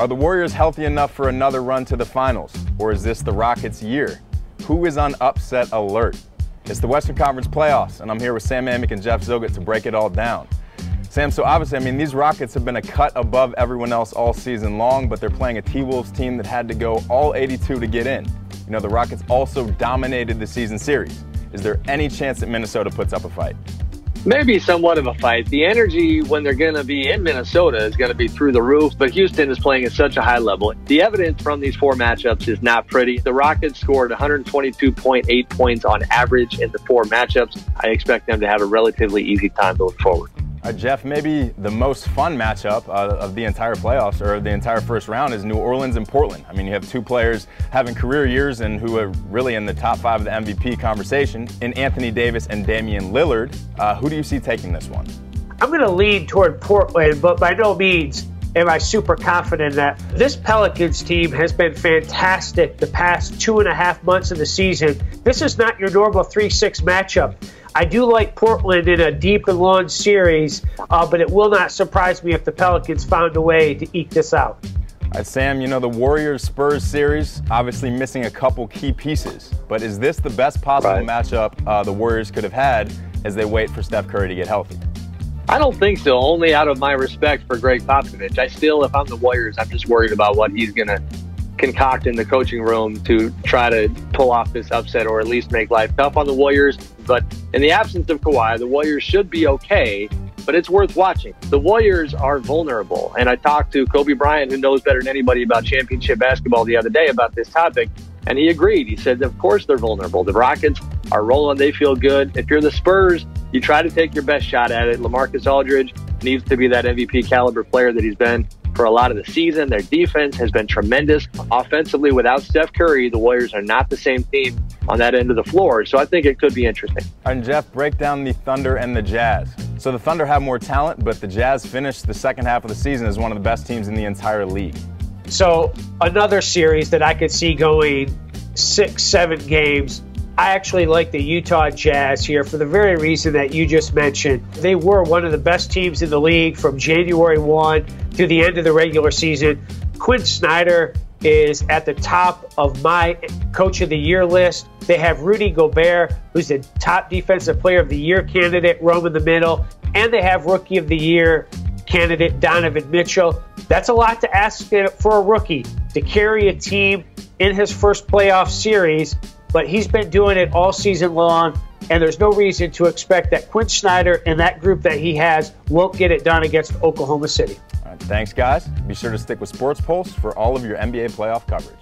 Are the Warriors healthy enough for another run to the finals, or is this the Rockets' year? Who is on upset alert? It's the Western Conference playoffs, and I'm here with Sam Amick and Jeff Zogert to break it all down. Sam, so obviously, these Rockets have been a cut above everyone else all season long, but they're playing a T-Wolves team that had to go all 82 to get in. You know, the Rockets also dominated the season series. Is there any chance that Minnesota puts up a fight? Maybe somewhat of a fight. The energy when they're going to be in Minnesota is going to be through the roof, but Houston is playing at such a high level. The evidence from these four matchups is not pretty. The Rockets scored 122.8 points on average in the four matchups. I expect them to have a relatively easy time going forward. Jeff, maybe the most fun matchup of the entire playoffs or the entire first round is New Orleans and Portland. You have two players having career years and who are really in the top 5 of the MVP conversation in Anthony Davis and Damian Lillard. Who do you see taking this one? I'm going to lean toward Portland, but by no means am I super confident that this Pelicans team has been fantastic the past 2.5 months of the season. This is not your normal 3-6 matchup. I do like Portland in a deep and long series, but it will not surprise me if the Pelicans found a way to eke this out. All right, Sam, the Warriors-Spurs series, obviously missing a couple key pieces, but is this the best possible matchup the Warriors could have had as they wait for Steph Curry to get healthy? I don't think so, only out of my respect for Greg Popovich. If I'm the Warriors, I'm just worried about what he's going to concoct in the coaching room to try to pull off this upset or at least make life tough on the Warriors. But in the absence of Kawhi, the Warriors should be okay, but it's worth watching. The Warriors are vulnerable, and I talked to Kobe Bryant, who knows better than anybody about championship basketball, the other day about this topic, and he agreed. He said, of course they're vulnerable. The Rockets are rolling. They feel good. If you're the Spurs, you try to take your best shot at it. LaMarcus Aldridge needs to be that MVP caliber player that he's been for a lot of the season. Their defense has been tremendous. Offensively, without Steph Curry, the Warriors are not the same team on that end of the floor. So I think it could be interesting. And Jeff, break down the Thunder and the Jazz. So the Thunder have more talent, but the Jazz finished the second half of the season as one of the best teams in the entire league. So another series that I could see going 6-7 games. I actually like the Utah Jazz here for the very reason that you just mentioned. They were one of the best teams in the league from January 1 to the end of the regular season. Quinn Snyder is at the top of my Coach of the Year list. They have Rudy Gobert, who's the top Defensive Player of the Year candidate, roaming the middle, and they have Rookie of the Year candidate Donovan Mitchell. That's a lot to ask for a rookie to carry a team in his first playoff series, but he's been doing it all season long, and there's no reason to expect that Quinn Snyder and that group that he has won't get it done against Oklahoma City. All right, thanks, guys. Be sure to stick with SportsPulse for all of your NBA playoff coverage.